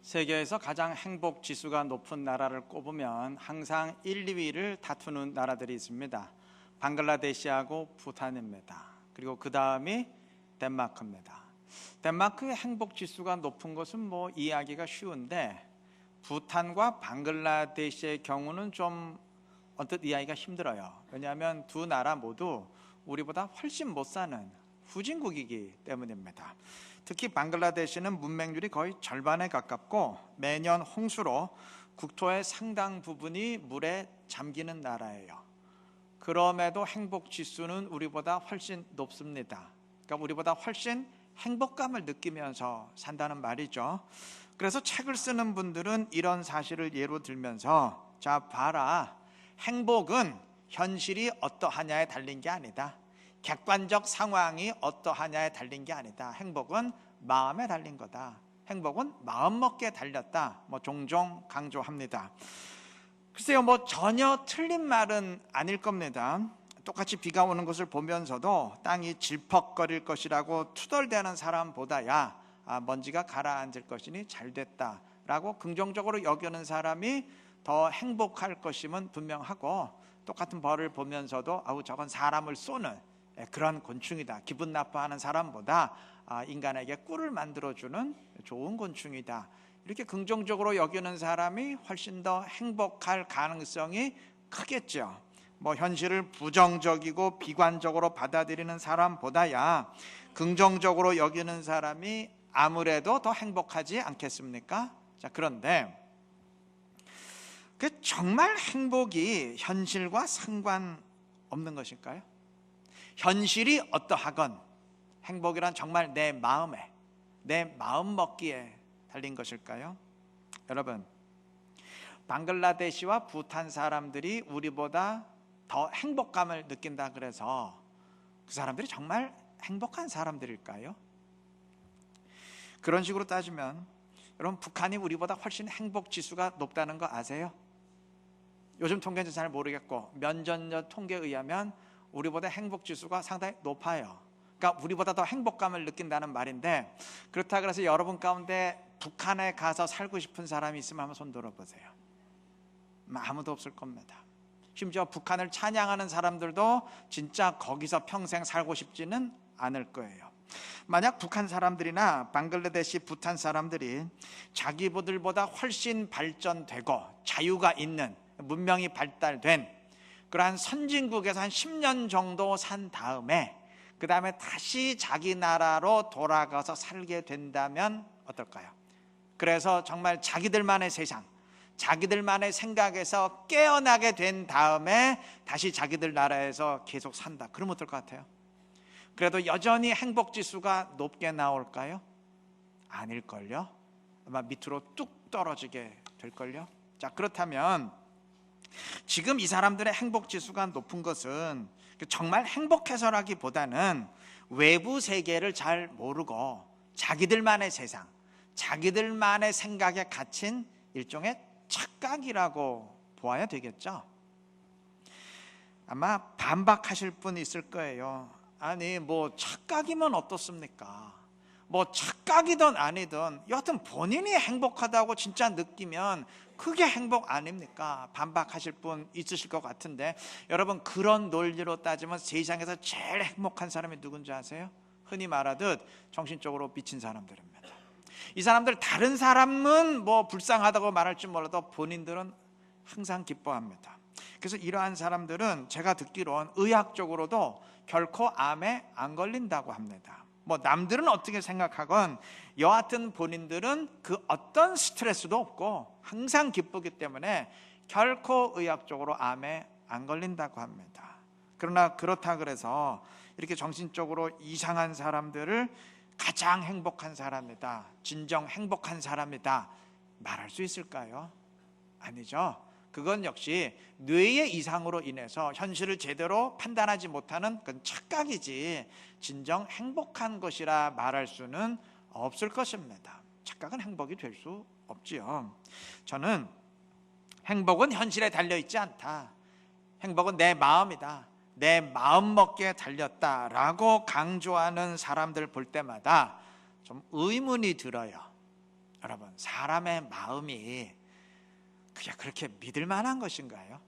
세계에서 가장 행복 지수가 높은 나라를 꼽으면 항상 1, 2위를 다투는 나라들이 있습니다. 방글라데시하고 부탄입니다. 그리고 그 다음이 덴마크입니다. 덴마크의 행복 지수가 높은 것은 이해하기가 쉬운데, 부탄과 방글라데시의 경우는 좀 언뜻 이해하기가 힘들어요. 왜냐하면 두 나라 모두 우리보다 훨씬 못 사는 후진국이기 때문입니다. 특히 방글라데시는 문맹률이 거의 절반에 가깝고 매년 홍수로 국토의 상당 부분이 물에 잠기는 나라예요. 그럼에도 행복 지수는 우리보다 훨씬 높습니다. 그러니까 우리보다 훨씬 행복감을 느끼면서 산다는 말이죠. 그래서 책을 쓰는 분들은 이런 사실을 예로 들면서, 자 봐라, 행복은 현실이 어떠하냐에 달린 게 아니다. 객관적 상황이 어떠하냐에 달린 게 아니다. 행복은 마음에 달린 거다. 행복은 마음먹기에 달렸다. 종종 강조합니다. 글쎄요, 전혀 틀린 말은 아닐 겁니다. 똑같이 비가 오는 것을 보면서도 땅이 질퍽거릴 것이라고 투덜대는 사람보다야 먼지가 가라앉을 것이니 잘 됐다라고 긍정적으로 여기는 사람이 더 행복할 것임은 분명하고, 똑같은 벌을 보면서도 저건 사람을 쏘는 그런 곤충이다, 기분 나빠하는 사람보다 인간에게 꿀을 만들어주는 좋은 곤충이다, 이렇게 긍정적으로 여기는 사람이 훨씬 더 행복할 가능성이 크겠죠. 현실을 부정적이고 비관적으로 받아들이는 사람보다야 긍정적으로 여기는 사람이 아무래도 더 행복하지 않겠습니까? 자, 그런데 정말 행복이 현실과 상관없는 것일까요? 현실이 어떠하건 행복이란 정말 내 마음에, 내 마음먹기에 달린 것일까요? 여러분, 방글라데시와 부탄 사람들이 우리보다 더 행복감을 느낀다 그래서 그 사람들이 정말 행복한 사람들일까요? 그런 식으로 따지면 여러분, 북한이 우리보다 훨씬 행복 지수가 높다는 거 아세요? 요즘 통계는 잘 모르겠고 면전년 통계에 의하면 우리보다 행복 지수가 상당히 높아요. 그러니까 우리보다 더 행복감을 느낀다는 말인데, 그렇다 그래서 여러분 가운데 북한에 가서 살고 싶은 사람이 있으면 한번 손 들어보세요. 아무도 없을 겁니다. 심지어 북한을 찬양하는 사람들도 진짜 거기서 평생 살고 싶지는 않을 거예요. 만약 북한 사람들이나 방글라데시, 부탄 사람들이 자기들보다 훨씬 발전되고 자유가 있는, 문명이 발달된 그러한 선진국에서 한 10년 정도 산 다음에 그 다음에 다시 자기 나라로 돌아가서 살게 된다면 어떨까요? 그래서 정말 자기들만의 세상, 자기들만의 생각에서 깨어나게 된 다음에 다시 자기들 나라에서 계속 산다. 그러면 어떨 것 같아요? 그래도 여전히 행복지수가 높게 나올까요? 아닐걸요? 아마 밑으로 뚝 떨어지게 될걸요? 자, 그렇다면 지금 이 사람들의 행복지수가 높은 것은 정말 행복해서라기보다는 외부 세계를 잘 모르고 자기들만의 세상, 자기들만의 생각에 갇힌 일종의 착각이라고 보아야 되겠죠. 아마 반박하실 분이 있을 거예요. 아니 착각이면 어떻습니까? 착각이든 아니든 여하튼 본인이 행복하다고 진짜 느끼면 그게 행복 아닙니까? 반박하실 분 있으실 것 같은데, 여러분, 그런 논리로 따지면 세상에서 제일 행복한 사람이 누군지 아세요? 흔히 말하듯 정신적으로 미친 사람들입니다. 이 사람들, 다른 사람은 불쌍하다고 말할지 몰라도 본인들은 항상 기뻐합니다. 그래서 이러한 사람들은 제가 듣기로는 의학적으로도 결코 암에 안 걸린다고 합니다. 남들은 어떻게 생각하건 여하튼 본인들은 그 어떤 스트레스도 없고 항상 기쁘기 때문에 결코 의학적으로 암에 안 걸린다고 합니다. 그러나 그렇다 그래서 이렇게 정신적으로 이상한 사람들을 가장 행복한 사람이다, 진정 행복한 사람이다 말할 수 있을까요? 아니죠. 그건 역시 뇌의 이상으로 인해서 현실을 제대로 판단하지 못하는 그건 착각이지 진정 행복한 것이라 말할 수는 없을 것입니다. 착각은 행복이 될 수 없지요. 저는 행복은 현실에 달려있지 않다, 행복은 내 마음이다, 내 마음먹기에 달렸다라고 강조하는 사람들 볼 때마다 좀 의문이 들어요. 여러분, 사람의 마음이 그게 그렇게 믿을 만한 것인가요?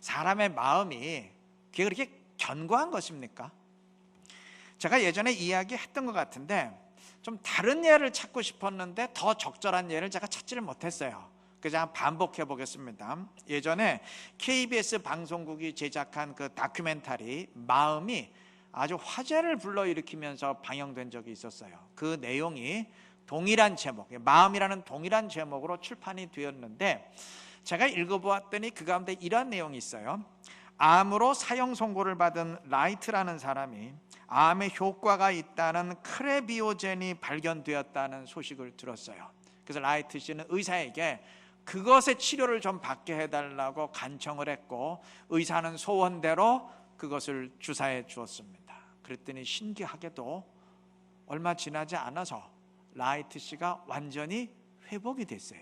사람의 마음이 그게 그렇게 견고한 것입니까? 제가 예전에 이야기했던 것 같은데 좀 다른 예를 찾고 싶었는데 더 적절한 예를 제가 찾지를 못했어요. 그래서 한번 반복해 보겠습니다. 예전에 KBS 방송국이 제작한 그 다큐멘터리 마음이 아주 화제를 불러일으키면서 방영된 적이 있었어요. 그 내용이 동일한 제목, 마음이라는 동일한 제목으로 출판이 되었는데 제가 읽어보았더니 그 가운데 이런 내용이 있어요. 암으로 사형 선고를 받은 라이트라는 사람이 암의 효과가 있다는 크레비오젠이 발견되었다는 소식을 들었어요. 그래서 라이트 씨는 의사에게 그것의 치료를 좀 받게 해달라고 간청을 했고 의사는 소원대로 그것을 주사해 주었습니다. 그랬더니 신기하게도 얼마 지나지 않아서 라이트 씨가 완전히 회복이 됐어요.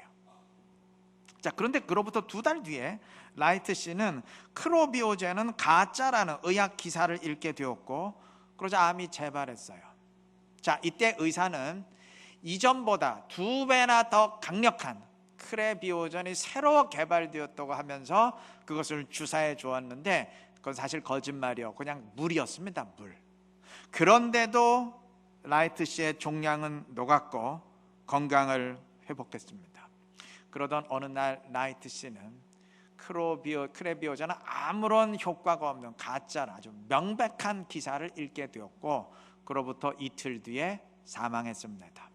자, 그런데 그로부터 2달 뒤에 라이트 씨는 크로비오젠은 가짜라는 의학 기사를 읽게 되었고 그러자 암이 재발했어요. 자, 이때 의사는 이전보다 2배나 더 강력한 크레비오젠이 새로 개발되었다고 하면서 그것을 주사해 주었는데 그건 사실 거짓말이요, 그냥 물이었습니다. 물. 그런데도 라이트 씨의 종양은 녹았고 건강을 회복했습니다. 그러던 어느 날 라이트 씨는 크레비오젠은 아무런 효과가 없는 가짜라 아주 명백한 기사를 읽게 되었고 그로부터 이틀 뒤에 사망했습니다.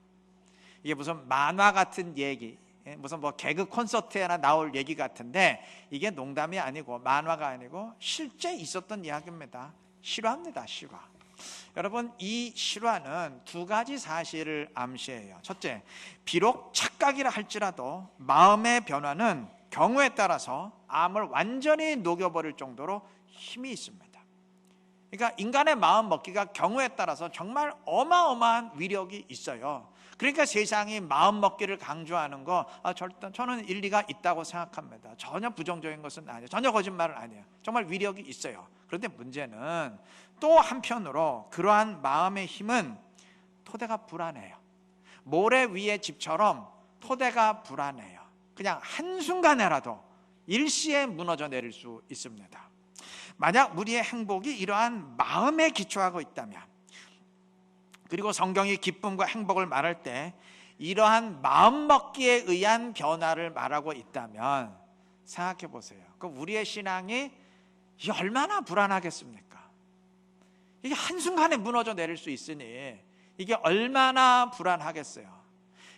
이게 무슨 만화 같은 얘기, 무슨 뭐 개그 콘서트에나 나올 얘기 같은데 이게 농담이 아니고 만화가 아니고 실제 있었던 이야기입니다. 실화입니다. 실화. 여러분, 이 실화는 2가지 사실을 암시해요. 첫째, 비록 착각이라 할지라도 마음의 변화는 경우에 따라서 암을 완전히 녹여버릴 정도로 힘이 있습니다. 그러니까 인간의 마음 먹기가 경우에 따라서 정말 어마어마한 위력이 있어요. 그러니까 세상이 마음 먹기를 강조하는 거 절대 저는 일리가 있다고 생각합니다. 전혀 부정적인 것은 아니에요. 전혀 거짓말은 아니에요. 정말 위력이 있어요. 그런데 문제는 또 한편으로 그러한 마음의 힘은 토대가 불안해요. 모래 위의 집처럼 토대가 불안해요. 그냥 한순간에라도 일시에 무너져 내릴 수 있습니다. 만약 우리의 행복이 이러한 마음에 기초하고 있다면, 그리고 성경이 기쁨과 행복을 말할 때 이러한 마음먹기에 의한 변화를 말하고 있다면 생각해 보세요. 그럼 우리의 신앙이 이게 얼마나 불안하겠습니까? 이게 한순간에 무너져 내릴 수 있으니 이게 얼마나 불안하겠어요.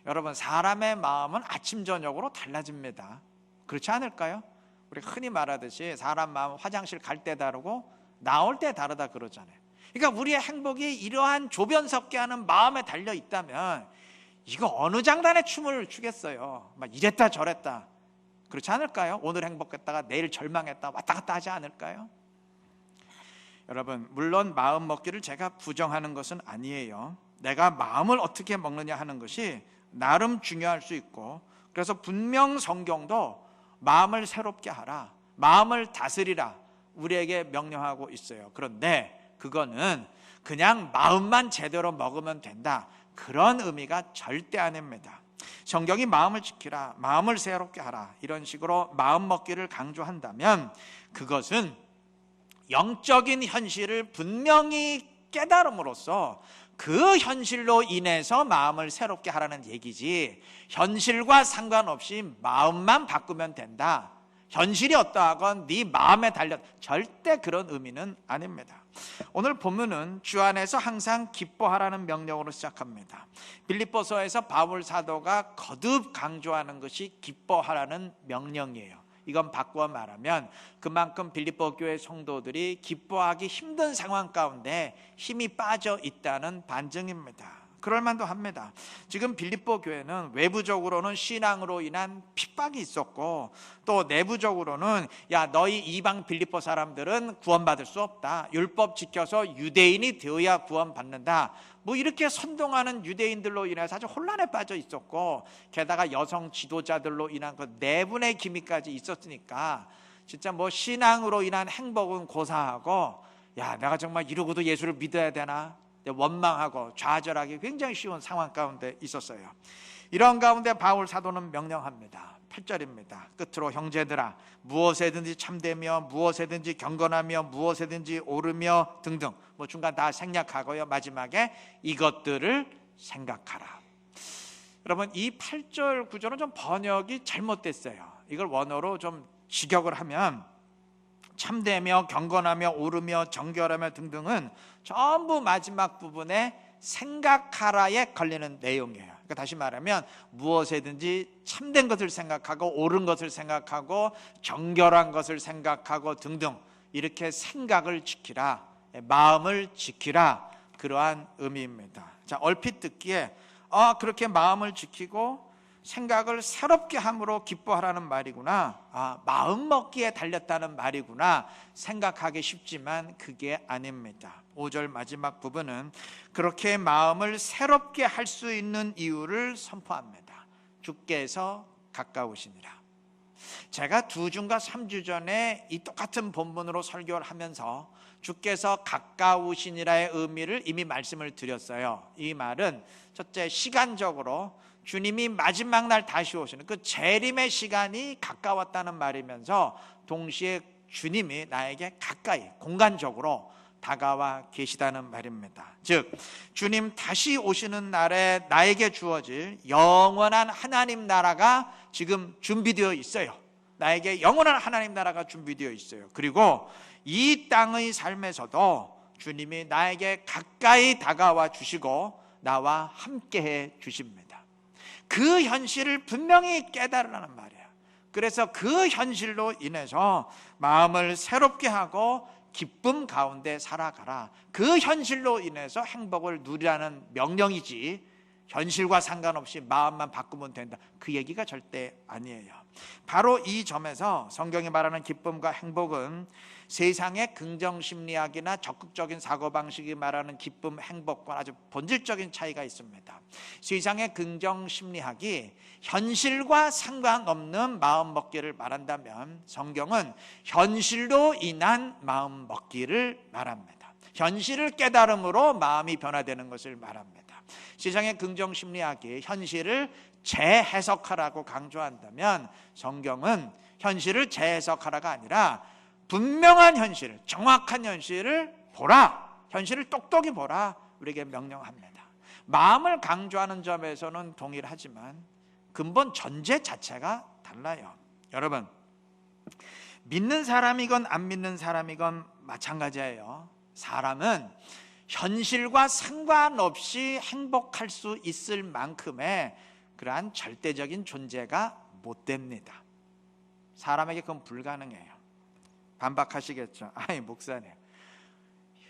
여러분, 사람의 마음은 아침 저녁으로 달라집니다. 그렇지 않을까요? 우리 흔히 말하듯이 사람 마음 화장실 갈 때 다르고 나올 때 다르다 그러잖아요. 그러니까 우리의 행복이 이러한 조변 섞게 하는 마음에 달려 있다면 이거 어느 장단에 춤을 추겠어요. 막 이랬다 저랬다. 그렇지 않을까요? 오늘 행복했다가 내일 절망했다 왔다 갔다 하지 않을까요? 여러분, 물론 마음 먹기를 제가 부정하는 것은 아니에요. 내가 마음을 어떻게 먹느냐 하는 것이 나름 중요할 수 있고, 그래서 분명 성경도 마음을 새롭게 하라, 마음을 다스리라 우리에게 명령하고 있어요. 그런데 그거는 그냥 마음만 제대로 먹으면 된다, 그런 의미가 절대 아닙니다. 성경이 마음을 지키라, 마음을 새롭게 하라 이런 식으로 마음 먹기를 강조한다면 그것은 영적인 현실을 분명히 깨달음으로써 그 현실로 인해서 마음을 새롭게 하라는 얘기지, 현실과 상관없이 마음만 바꾸면 된다, 현실이 어떠하건 네 마음에 달려, 절대 그런 의미는 아닙니다. 오늘 본문은 주 안에서 항상 기뻐하라는 명령으로 시작합니다. 빌립보서에서 바울 사도가 거듭 강조하는 것이 기뻐하라는 명령이에요. 이건 바꾸어 말하면 그만큼 빌립보 교회 성도들이 기뻐하기 힘든 상황 가운데 힘이 빠져 있다는 반증입니다. 그럴 만도 합니다. 지금 빌립보 교회는 외부적으로는 신앙으로 인한 핍박이 있었고, 또 내부적으로는 야 너희 이방 빌립보 사람들은 구원받을 수 없다, 율법 지켜서 유대인이 되어야 구원받는다, 뭐 이렇게 선동하는 유대인들로 인해서 아주 혼란에 빠져 있었고, 게다가 여성 지도자들로 인한 그 내분의 기미까지 있었으니까 진짜 뭐 신앙으로 인한 행복은 고사하고, 야 내가 정말 이러고도 예수를 믿어야 되나 원망하고 좌절하기 굉장히 쉬운 상황 가운데 있었어요. 이런 가운데 바울 사도는 명령합니다. 8절입니다. 끝으로 형제들아, 무엇에든지 참되며 무엇에든지 경건하며 무엇에든지 오르며 등등, 중간 다 생략하고요, 마지막에 이것들을 생각하라. 여러분, 이 8절 9절은 좀 번역이 잘못됐어요. 이걸 원어로 좀 직역을 하면 참되며 경건하며 오르며 정결하며 등등은 전부 마지막 부분에 생각하라에 걸리는 내용이에요. 그러니까 다시 말하면 무엇에든지 참된 것을 생각하고 옳은 것을 생각하고 정결한 것을 생각하고 등등, 이렇게 생각을 지키라, 마음을 지키라, 그러한 의미입니다. 자, 얼핏 듣기에 그렇게 마음을 지키고 생각을 새롭게 함으로 기뻐하라는 말이구나, 마음 먹기에 달렸다는 말이구나 생각하기 쉽지만 그게 아닙니다. 5절 마지막 부분은 그렇게 마음을 새롭게 할 수 있는 이유를 선포합니다. 주께서 가까우시니라. 제가 2주인가 3주 전에 이 똑같은 본문으로 설교를 하면서 주께서 가까우시니라의 의미를 이미 말씀을 드렸어요. 이 말은 첫째, 시간적으로 주님이 마지막 날 다시 오시는 그 재림의 시간이 가까웠다는 말이면서 동시에 주님이 나에게 가까이 공간적으로 다가와 계시다는 말입니다. 즉, 주님 다시 오시는 날에 나에게 주어질 영원한 하나님 나라가 지금 준비되어 있어요. 나에게 영원한 하나님 나라가 준비되어 있어요. 그리고 이 땅의 삶에서도 주님이 나에게 가까이 다가와 주시고 나와 함께해 주십니다. 그 현실을 분명히 깨달으라는 말이에요. 그래서 그 현실로 인해서 마음을 새롭게 하고 기쁨 가운데 살아가라. 그 현실로 인해서 행복을 누리라는 명령이지, 현실과 상관없이 마음만 바꾸면 된다, 그 얘기가 절대 아니에요. 바로 이 점에서 성경이 말하는 기쁨과 행복은 세상의 긍정심리학이나 적극적인 사고방식이 말하는 기쁨, 행복과 아주 본질적인 차이가 있습니다. 세상의 긍정심리학이 현실과 상관없는 마음먹기를 말한다면 성경은 현실로 인한 마음먹기를 말합니다. 현실을 깨달음으로 마음이 변화되는 것을 말합니다. 세상의 긍정심리학이 현실을 재해석하라고 강조한다면 성경은 현실을 재해석하라가 아니라 분명한 현실, 정확한 현실을 보라, 현실을 똑똑히 보라, 우리에게 명령합니다. 마음을 강조하는 점에서는 동일하지만 근본 전제 자체가 달라요. 여러분, 믿는 사람이건 안 믿는 사람이건 마찬가지예요. 사람은 현실과 상관없이 행복할 수 있을 만큼의 그러한 절대적인 존재가 못 됩니다. 사람에게 그건 불가능해요. 반박하시겠죠. 목사님,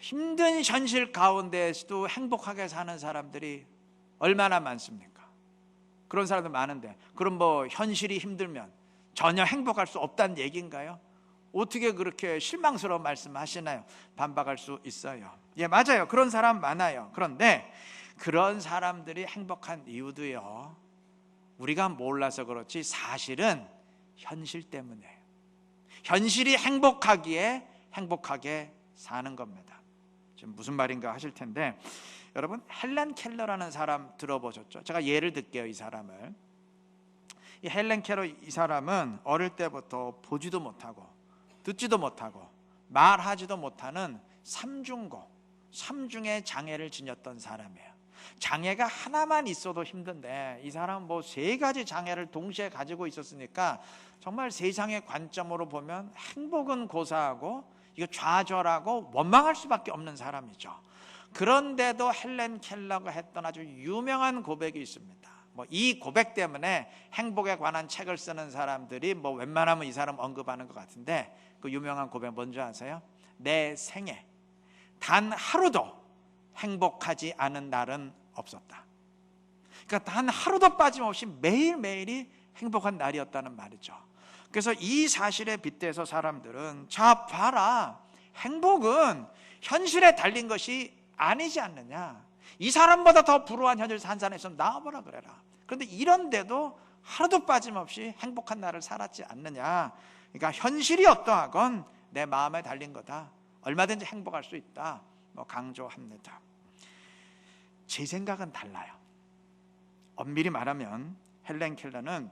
힘든 현실 가운데에서도 행복하게 사는 사람들이 얼마나 많습니까? 그런 사람들 많은데 그럼 현실이 힘들면 전혀 행복할 수 없다는 얘기인가요? 어떻게 그렇게 실망스러운 말씀하시나요? 반박할 수 있어요. 맞아요. 그런 사람 많아요. 그런데 그런 사람들이 행복한 이유도요, 우리가 몰라서 그렇지 사실은 현실 때문에, 현실이 행복하기에 행복하게 사는 겁니다. 지금 무슨 말인가 하실 텐데, 여러분, 헬렌 켈러라는 사람 들어보셨죠? 제가 예를 들게요. 이 사람을. 이 헬렌 켈러, 이 사람은 어릴 때부터 보지도 못하고 듣지도 못하고 말하지도 못하는 삼중의 장애를 지녔던 사람이에요. 장애가 하나만 있어도 힘든데 이 사람은 3가지 장애를 동시에 가지고 있었으니까 정말 세상의 관점으로 보면 행복은 고사하고 이거 좌절하고 원망할 수밖에 없는 사람이죠. 그런데도 헬렌 켈러가 했던 아주 유명한 고백이 있습니다. 이 고백 때문에 행복에 관한 책을 쓰는 사람들이 웬만하면 이 사람 언급하는 것 같은데, 그 유명한 고백 뭔지 아세요? 내 생에 단 하루도 행복하지 않은 날은 없었다. 그러니까 단 하루도 빠짐없이 매일매일이 행복한 날이었다는 말이죠. 그래서 이 사실에 빗대서 사람들은, 자 봐라, 행복은 현실에 달린 것이 아니지 않느냐, 이 사람보다 더 불우한 현실 산 사람 있으면 나와보라 그래라. 그런데 이런데도 하루도 빠짐없이 행복한 날을 살았지 않느냐. 그러니까 현실이 어떠하건 내 마음에 달린 거다, 얼마든지 행복할 수 있다, 강조합니다. 제 생각은 달라요. 엄밀히 말하면 헬렌 켈러는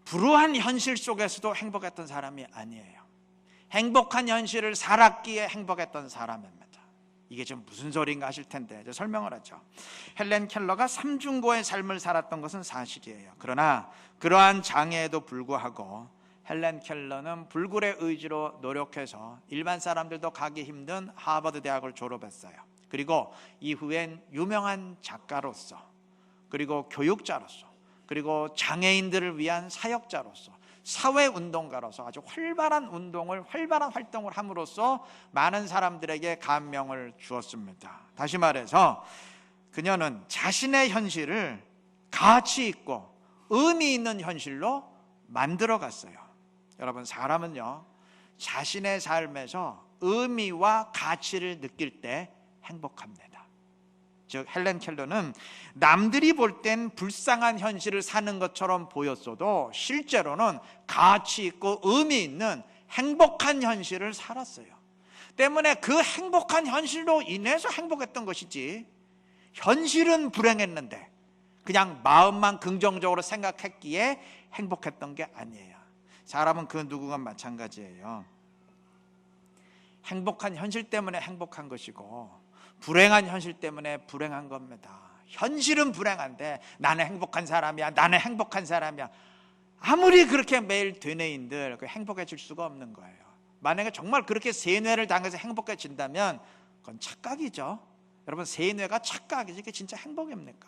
불우한 현실 속에서도 행복했던 사람이 아니에요. 행복한 현실을 살았기에 행복했던 사람입니다. 이게 지금 무슨 소리인가 하실 텐데 이제 설명을 하죠. 헬렌 켈러가 삼중고의 삶을 살았던 것은 사실이에요. 그러나 그러한 장애에도 불구하고 헬렌 켈러는 불굴의 의지로 노력해서 일반 사람들도 가기 힘든 하버드 대학을 졸업했어요. 그리고 이후엔 유명한 작가로서, 그리고 교육자로서, 그리고 장애인들을 위한 사역자로서, 사회운동가로서 아주 활발한 활동을 함으로써 많은 사람들에게 감명을 주었습니다. 다시 말해서 그녀는 자신의 현실을 가치 있고 의미 있는 현실로 만들어 갔어요. 여러분, 사람은요, 자신의 삶에서 의미와 가치를 느낄 때 행복합니다. 즉 헬렌 켈러는 남들이 볼 땐 불쌍한 현실을 사는 것처럼 보였어도 실제로는 가치 있고 의미 있는 행복한 현실을 살았어요. 때문에 그 행복한 현실로 인해서 행복했던 것이지, 현실은 불행했는데 그냥 마음만 긍정적으로 생각했기에 행복했던 게 아니에요. 사람은 그 누구가 마찬가지예요. 행복한 현실 때문에 행복한 것이고 불행한 현실 때문에 불행한 겁니다. 현실은 불행한데 나는 행복한 사람이야, 나는 행복한 사람이야. 아무리 그렇게 매일 되뇌인들 행복해질 수가 없는 거예요. 만약에 정말 그렇게 세뇌를 당해서 행복해진다면 그건 착각이죠. 여러분, 세뇌가 착각이지 이게 진짜 행복입니까?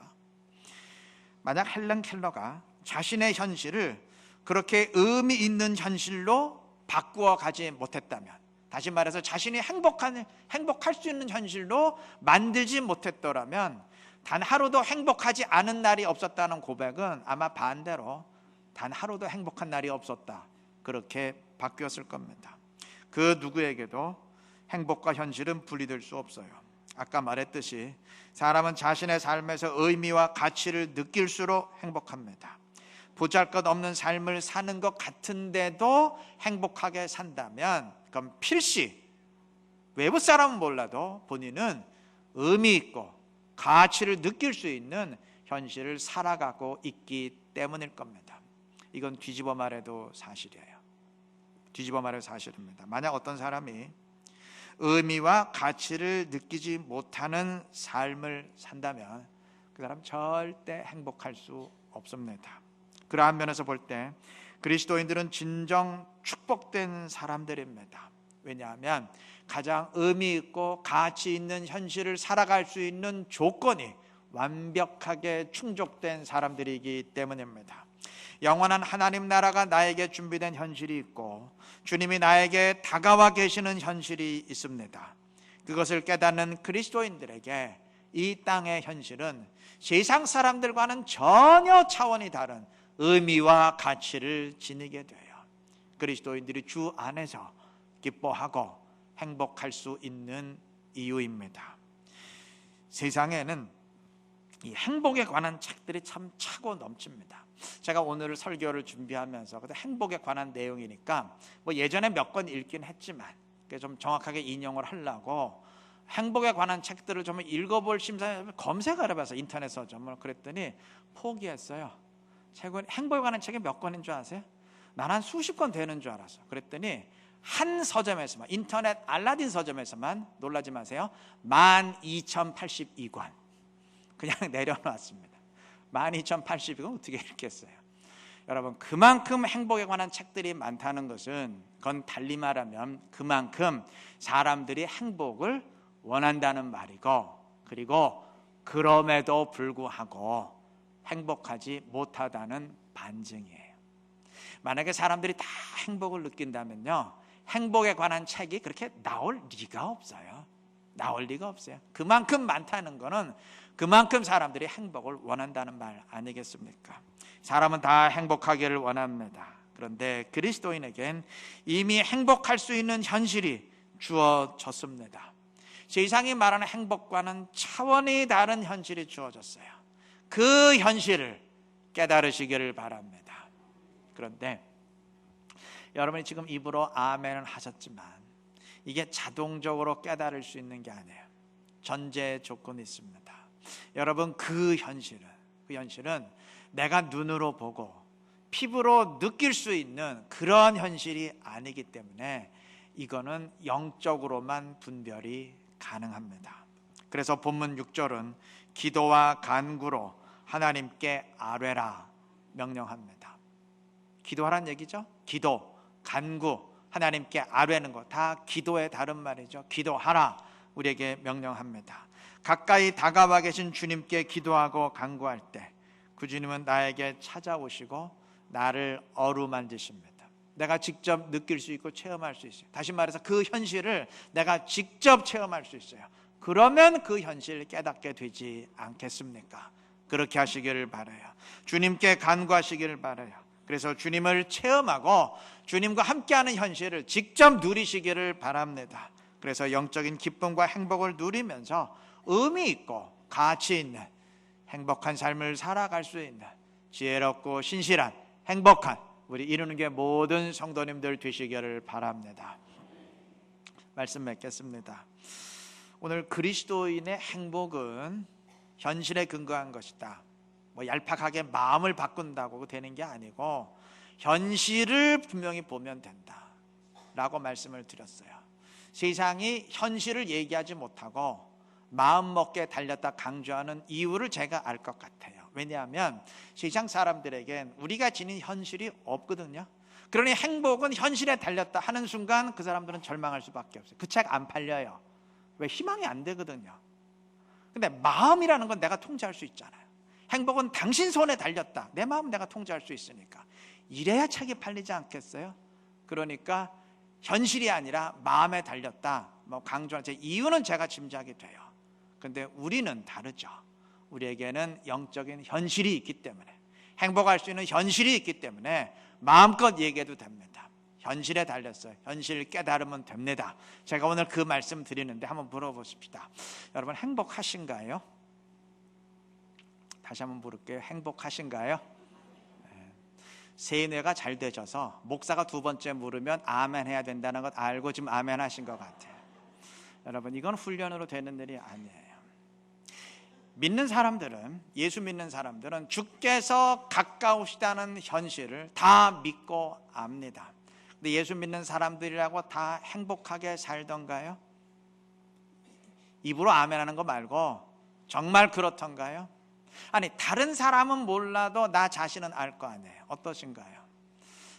만약 헬렌 켈러가 자신의 현실을 그렇게 의미 있는 현실로 바꾸어 가지 못했다면, 다시 말해서 자신이 행복할 수 있는 현실로 만들지 못했더라면 단 하루도 행복하지 않은 날이 없었다는 고백은 아마 반대로 단 하루도 행복한 날이 없었다, 그렇게 바뀌었을 겁니다. 그 누구에게도 행복과 현실은 분리될 수 없어요. 아까 말했듯이 사람은 자신의 삶에서 의미와 가치를 느낄수록 행복합니다. 보잘것없는 삶을 사는 것 같은데도 행복하게 산다면 그럼 필시 외부 사람은 몰라도 본인은 의미 있고 가치를 느낄 수 있는 현실을 살아가고 있기 때문일 겁니다. 이건 뒤집어 말해도 사실이에요. 뒤집어 말해도 사실입니다. 만약 어떤 사람이 의미와 가치를 느끼지 못하는 삶을 산다면 그 사람 절대 행복할 수 없습니다. 그러한 면에서 볼 때 그리스도인들은 진정 축복된 사람들입니다. 왜냐하면 가장 의미 있고 가치 있는 현실을 살아갈 수 있는 조건이 완벽하게 충족된 사람들이기 때문입니다. 영원한 하나님 나라가 나에게 준비된 현실이 있고 주님이 나에게 다가와 계시는 현실이 있습니다. 그것을 깨닫는 그리스도인들에게 이 땅의 현실은 세상 사람들과는 전혀 차원이 다른 의미와 가치를 지니게 돼요. 그리스도인들이 주 안에서 기뻐하고 행복할 수 있는 이유입니다. 세상에는 이 행복에 관한 책들이 참 차고 넘칩니다. 제가 오늘 설교를 준비하면서 행복에 관한 내용이니까 예전에 몇 권 읽긴 했지만 좀 정확하게 인용을 하려고 행복에 관한 책들을 좀 읽어볼 심사에 검색을 해봐서 인터넷 서점을 그랬더니 포기했어요. 최근 행복에 관한 책이 몇 권인 줄 아세요? 난 한 수십 권 되는 줄 알았어. 그랬더니 한 서점에서만, 인터넷 알라딘 서점에서만, 놀라지 마세요, 12,082권 그냥 내려놨습니다. 12,082권 어떻게 읽겠어요? 여러분, 그만큼 행복에 관한 책들이 많다는 것은 그건 달리 말하면 그만큼 사람들이 행복을 원한다는 말이고, 그리고 그럼에도 불구하고 행복하지 못하다는 반증이에요. 만약에 사람들이 다 행복을 느낀다면요, 행복에 관한 책이 그렇게 나올 리가 없어요. 나올 리가 없어요. 그만큼 많다는 거는 그만큼 사람들이 행복을 원한다는 말 아니겠습니까? 사람은 다 행복하기를 원합니다. 그런데 그리스도인에겐 이미 행복할 수 있는 현실이 주어졌습니다. 세상이 말하는 행복과는 차원이 다른 현실이 주어졌어요. 그 현실을 깨달으시기를 바랍니다. 그런데 여러분이 지금 입으로 아멘을 하셨지만 이게 자동적으로 깨달을 수 있는 게 아니에요. 전제 조건이 있습니다. 여러분, 그 현실은 내가 눈으로 보고 피부로 느낄 수 있는 그런 현실이 아니기 때문에 이거는 영적으로만 분별이 가능합니다. 그래서 본문 6절은 기도와 간구로 하나님께 아뢰라 명령합니다. 기도하란 얘기죠. 기도, 간구, 하나님께 아뢰는 거 다 기도의 다른 말이죠. 기도하라 우리에게 명령합니다. 가까이 다가와 계신 주님께 기도하고 간구할 때 그 주님은 나에게 찾아오시고 나를 어루만지십니다. 내가 직접 느낄 수 있고 체험할 수 있어요. 다시 말해서 그 현실을 내가 직접 체험할 수 있어요. 그러면 그 현실을 깨닫게 되지 않겠습니까? 그렇게 하시기를 바라요. 주님께 간구하시기를 바라요. 그래서 주님을 체험하고 주님과 함께하는 현실을 직접 누리시기를 바랍니다. 그래서 영적인 기쁨과 행복을 누리면서 의미 있고 가치 있는 행복한 삶을 살아갈 수 있는 지혜롭고 신실한 행복한 우리 이루는 게 모든 성도님들 되시기를 바랍니다. 말씀 맺겠습니다. 오늘 그리스도인의 행복은 현실에 근거한 것이다. 얄팍하게 마음을 바꾼다고 되는 게 아니고 현실을 분명히 보면 된다 라고 말씀을 드렸어요. 세상이 현실을 얘기하지 못하고 마음먹게 달렸다 강조하는 이유를 제가 알 것 같아요. 왜냐하면 세상 사람들에겐 우리가 지닌 현실이 없거든요. 그러니 행복은 현실에 달렸다 하는 순간 그 사람들은 절망할 수밖에 없어요. 그 책 안 팔려요. 왜? 희망이 안 되거든요. 근데 마음이라는 건 내가 통제할 수 있잖아요. 행복은 당신 손에 달렸다. 내 마음 내가 통제할 수 있으니까. 이래야 책이 팔리지 않겠어요? 그러니까 현실이 아니라 마음에 달렸다 강조하는 제 이유는 제가 짐작이 돼요. 근데 우리는 다르죠. 우리에게는 영적인 현실이 있기 때문에, 행복할 수 있는 현실이 있기 때문에 마음껏 얘기해도 됩니다. 현실에 달렸어요. 현실 깨달으면 됩니다. 제가 오늘 그 말씀 드리는데 한번 물어보십시다. 여러분 행복하신가요? 다시 한번 물을게요. 행복하신가요? 세뇌가 잘 되셔서 목사가 두 번째 물으면 아멘 해야 된다는 것 알고 지금 아멘 하신 것 같아요. 여러분 이건 훈련으로 되는 일이 아니에요. 믿는 사람들은, 예수 믿는 사람들은 주께서 가까우시다는 현실을 다 믿고 압니다. 근데 예수 믿는 사람들이라고 다 행복하게 살던가요? 입으로 아멘 하는 거 말고 정말 그렇던가요? 아니 다른 사람은 몰라도 나 자신은 알 거 아니에요. 어떠신가요?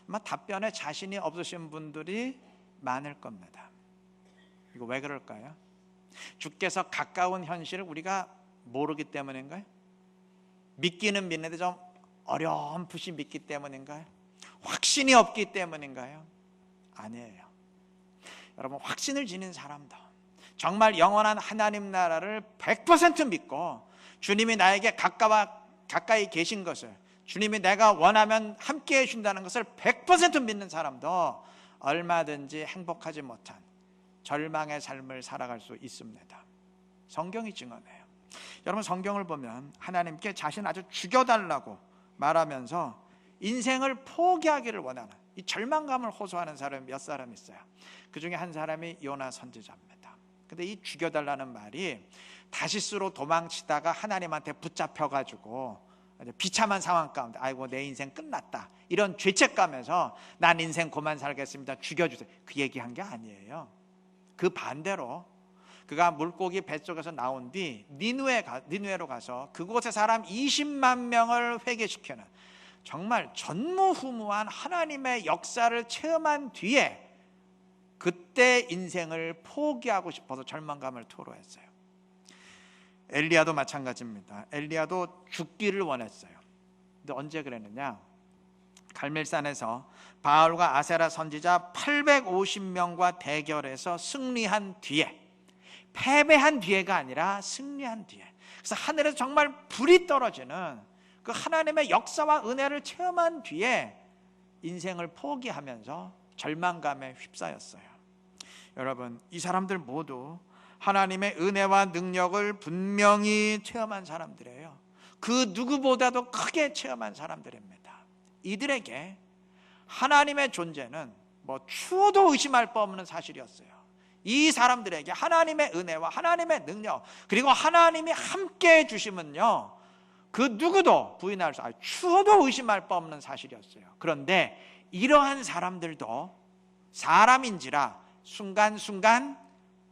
아마 답변에 자신이 없으신 분들이 많을 겁니다. 이거 왜 그럴까요? 주께서 가까운 현실을 우리가 모르기 때문인가요? 믿기는 믿는데 좀 어렴풋이 믿기 때문인가요? 확신이 없기 때문인가요? 아니에요. 여러분 확신을 지닌 사람도 정말 영원한 하나님 나라를 100% 믿고 주님이 나에게 가까이 계신 것을, 주님이 내가 원하면 함께 해준다는 것을 100% 믿는 사람도 얼마든지 행복하지 못한 절망의 삶을 살아갈 수 있습니다. 성경이 증언해요. 여러분 성경을 보면 하나님께 자신 아주 죽여달라고 말하면서 인생을 포기하기를 원하는 이 절망감을 호소하는 사람이 몇 사람 있어요. 그 중에 한 사람이 요나 선지자입니다. 근데 이 죽여달라는 말이 다시스로 도망치다가 하나님한테 붙잡혀가지고 비참한 상황 가운데 아이고 내 인생 끝났다 이런 죄책감에서 난 인생 그만 살겠습니다 죽여주세요 그 얘기한 게 아니에요. 그 반대로 그가 물고기 뱃속에서 나온 뒤 니누에로 가서 그곳의 사람 20만 명을 회개시키는 정말 전무후무한 하나님의 역사를 체험한 뒤에 그때 인생을 포기하고 싶어서 절망감을 토로했어요. 엘리야도 마찬가지입니다. 엘리야도 죽기를 원했어요. 근데 언제 그랬느냐? 갈멜산에서 바알과 아세라 선지자 850명과 대결해서 승리한 뒤에, 패배한 뒤에가 아니라 승리한 뒤에, 그래서 하늘에서 정말 불이 떨어지는 그 하나님의 역사와 은혜를 체험한 뒤에 인생을 포기하면서 절망감에 휩싸였어요. 여러분 이 사람들 모두 하나님의 은혜와 능력을 분명히 체험한 사람들이에요. 그 누구보다도 크게 체험한 사람들입니다. 이들에게 하나님의 존재는 추워도 의심할 바 없는 사실이었어요. 이 사람들에게 하나님의 은혜와 하나님의 능력, 그리고 하나님이 함께 해주시면요, 그 누구도 부인할 수, 추워도 의심할 바 없는 사실이었어요. 그런데 이러한 사람들도 사람인지라 순간순간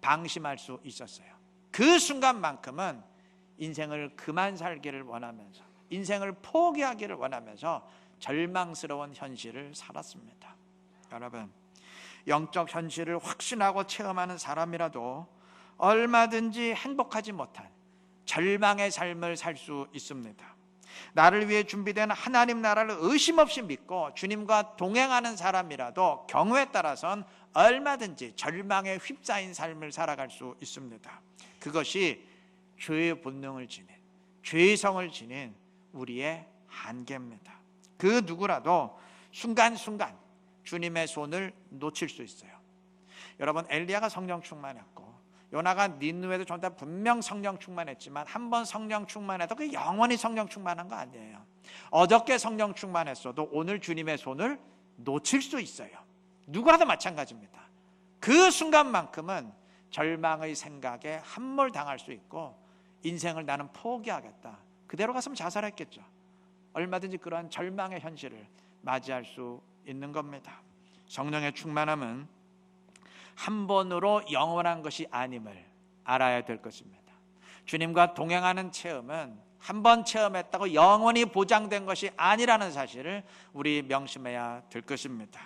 방심할 수 있었어요. 그 순간만큼은 인생을 그만 살기를 원하면서, 인생을 포기하기를 원하면서 절망스러운 현실을 살았습니다. 여러분, 영적 현실을 확신하고 체험하는 사람이라도 얼마든지 행복하지 못한 절망의 삶을 살 수 있습니다. 나를 위해 준비된 하나님 나라를 의심 없이 믿고 주님과 동행하는 사람이라도 경우에 따라선 얼마든지 절망에 휩싸인 삶을 살아갈 수 있습니다. 그것이 죄의 본능을 지닌, 죄의 성을 지닌 우리의 한계입니다. 그 누구라도 순간순간 주님의 손을 놓칠 수 있어요. 여러분, 엘리야가 성령 충만했고 요나가 니느웨도 전다 분명 성령 충만했지만 한 번 성령 충만해도 그 영원히 성령 충만한 거 아니에요. 어저께 성령 충만했어도 오늘 주님의 손을 놓칠 수 있어요. 누구라도 마찬가지입니다. 그 순간만큼은 절망의 생각에 함몰당할 수 있고 인생을 나는 포기하겠다, 그대로 갔으면 자살했겠죠. 얼마든지 그러한 절망의 현실을 맞이할 수 있는 겁니다. 성령의 충만함은 한 번으로 영원한 것이 아님을 알아야 될 것입니다. 주님과 동행하는 체험은 한 번 체험했다고 영원히 보장된 것이 아니라는 사실을 우리 명심해야 될 것입니다.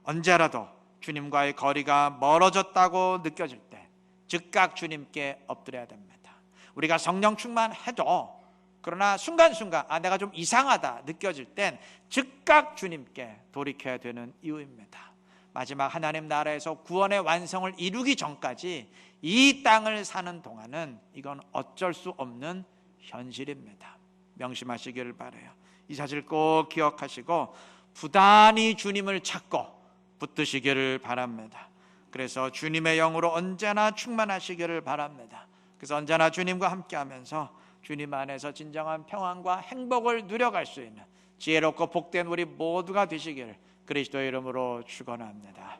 언제라도 주님과의 거리가 멀어졌다고 느껴질 때 즉각 주님께 엎드려야 됩니다. 우리가 성령 충만해도 그러나 순간순간 내가 좀 이상하다 느껴질 땐 즉각 주님께 돌이켜야 되는 이유입니다. 마지막 하나님 나라에서 구원의 완성을 이루기 전까지 이 땅을 사는 동안은 이건 어쩔 수 없는 현실입니다. 명심하시기를 바라요. 이 사실 꼭 기억하시고 부단히 주님을 찾고 붙드시기를 바랍니다. 그래서 주님의 영으로 언제나 충만하시기를 바랍니다. 그래서 언제나 주님과 함께하면서 주님 안에서 진정한 평안과 행복을 누려갈 수 있는 지혜롭고 복된 우리 모두가 되시기를 그리스도의 이름으로 축원합니다.